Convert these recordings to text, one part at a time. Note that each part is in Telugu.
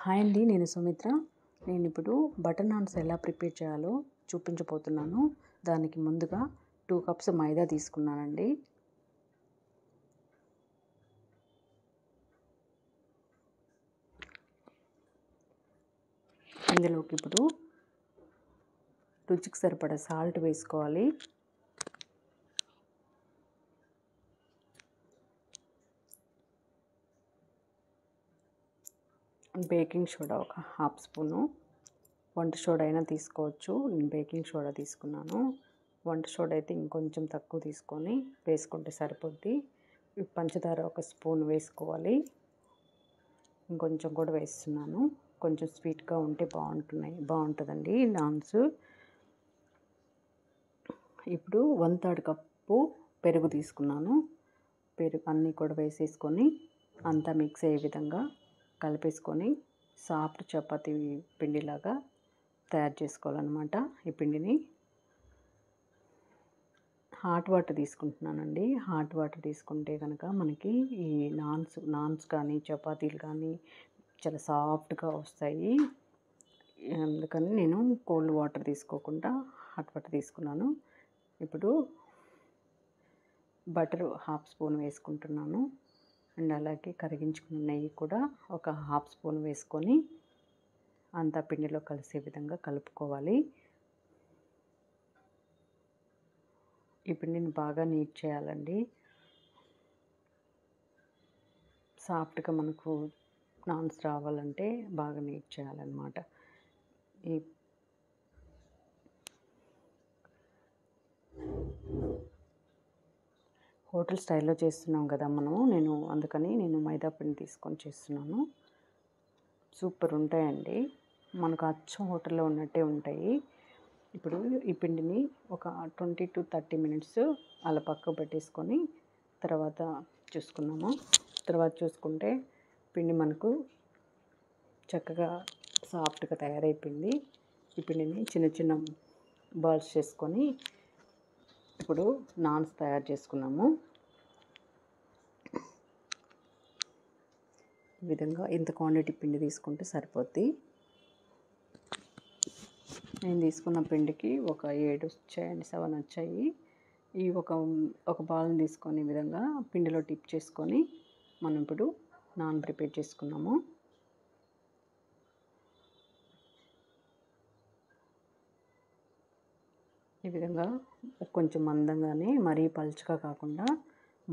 హాయ్ అండి, నేను సుమిత్ర. నేను ఇప్పుడు బటర్ నాన్స్ ఎలా ప్రిపేర్ చేయాలో చూపించబోతున్నాను. దానికి ముందుగా 2 కప్స్ మైదా తీసుకున్నానండి. ఇందులోకి ఇప్పుడు రుచికి సరిపడా సాల్ట్ వేసుకోవాలి. బేకింగ్ సోడా ఒక 1/2 స్పూను. వంట సోడా అయినా తీసుకోవచ్చు. నేను బేకింగ్ సోడా తీసుకున్నాను. వంట సోడా అయితే ఇంకొంచెం తక్కువ తీసుకొని వేసుకుంటే సరిపోద్ది. పంచదార ఒక స్పూన్ వేసుకోవాలి. ఇంకొంచెం కూడా వేస్తున్నాను. కొంచెం స్వీట్గా ఉంటే బాగుంటుందండి నాన్స్. ఇప్పుడు 1/3 కప్పు పెరుగు తీసుకున్నాను. పెరుగు అన్నీ కూడా వేసేసుకొని అంతా మిక్స్ అయ్యే విధంగా కలిపేసుకొని సాఫ్ట్ చపాతీ పిండిలాగా తయారు చేసుకోవాలన్నమాట. ఈ పిండిని హాట్ వాటర్ తీసుకుంటున్నానండి. హాట్ వాటర్ తీసుకుంటే కనుక మనకి ఈ నాన్స్ కానీ చపాతీలు కానీ చాలా సాఫ్ట్గా వస్తాయి. అందుకని నేను కోల్డ్ వాటర్ తీసుకోకుండా హాట్ వాటర్ తీసుకున్నాను. ఇప్పుడు బటర్ 1/2 స్పూన్ వేసుకుంటున్నాను. అండ్ అలాగే కరిగించుకున్న నెయ్యి కూడా ఒక 1/2 స్పూన్ వేసుకొని అంతా పిండిలో కలిసే విధంగా కలుపుకోవాలి. ఈ పిండిని బాగా నీట్ చేయాలండి. సాఫ్ట్గా మనకు నాన్స్ రావాలంటే బాగా నీట్ చేయాలన్నమాట. ఈ హోటల్ స్టైల్లో చేస్తున్నాం కదా అందుకని నేను మైదా పిండి తీసుకొని చేస్తున్నాను. సూపర్ ఉంటాయండి. మనకు అచ్చం హోటల్లో ఉన్నట్టే ఉంటాయి. ఇప్పుడు ఈ పిండిని ఒక 20 to 30 మినిట్స్ అలా పక్కకు పెట్టేసుకొని తర్వాత చూసుకుంటే పిండి మనకు చక్కగా సాఫ్ట్గా తయారైపోయింది. ఈ పిండిని చిన్న చిన్న బాల్స్ చేసుకొని ఇప్పుడు నాన్స్ తయారు చేసుకున్నాము. ఈ విధంగా ఇంత క్వాంటిటీ పిండి తీసుకుంటే సరిపోద్ది. నేను తీసుకున్న పిండికి ఒక 7 వచ్చాయండి, 7 వచ్చాయి. ఈ ఒక బాల్ని తీసుకొని ఈ విధంగా పిండిలో డిప్ చేసుకొని మనం ఇప్పుడు నాన్ ప్రిపేర్ చేసుకున్నాము. ఈ విధంగా కొంచెం మందంగానే, మరీ పలుచగా కాకుండా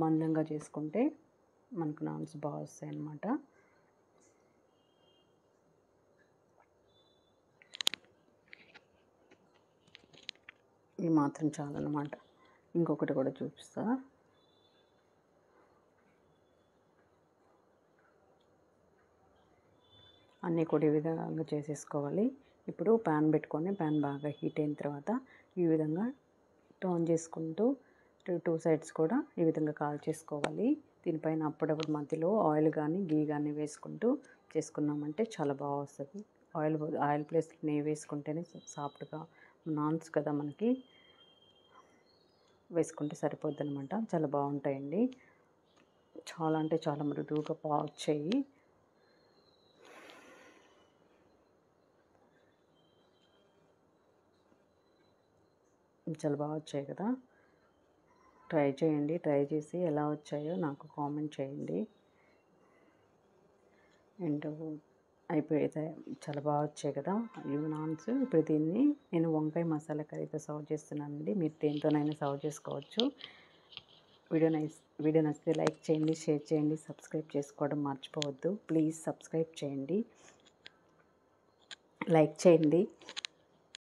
మందంగా చేసుకుంటే మనకు నాన్స్ బాగా వస్తాయి అన్నమాట. ఇది మాత్రం చాలన్నమాట. ఇంకొకటి కూడా చూపిస్తా. అన్నీ కూడా ఈ విధంగా చేసేసుకోవాలి. ఇప్పుడు ప్యాన్ పెట్టుకొని ప్యాన్ బాగా హీట్ అయిన తర్వాత ఈ విధంగా టర్న్ చేసుకుంటూ 2 సైడ్స్ కూడా ఈ విధంగా కాల్చేసుకోవాలి. దీనిపైన అప్పుడప్పుడు మధ్యలో ఆయిల్ కానీ గీ కానీ వేసుకుంటూ చేసుకున్నామంటే చాలా బాగా వస్తుంది. ఆయిల్ ప్లేస్ నెయ్యి వేసుకుంటేనే సాఫ్ట్గా నాన్స్ కదా మనకి వేసుకుంటే సరిపోద్ది అనమాట. చాలా బాగుంటాయండి. చాలా అంటే చాలా మృదువుగా బాగా వచ్చాయి. చాలా బాగా వచ్చాయి కదా. ట్రై చేయండి. ట్రై చేసి ఎలా వచ్చాయో నాకు కామెంట్ చేయండి. అండ్ అయిపోయితే చాలా బాగా వచ్చాయి కదా ఈ నాన్స్. ఇప్పుడు దీన్ని నేను వంకాయ మసాలా కర్రీతో సర్వ్ చేస్తున్నానండి. మీరు దేంతోనైనా సర్వ్ చేసుకోవచ్చు. వీడియో నచ్చితే లైక్ చేయండి, షేర్ చేయండి, సబ్స్క్రైబ్ చేసుకోవడం మర్చిపోవద్దు. ప్లీజ్ సబ్స్క్రైబ్ చేయండి, లైక్ చేయండి.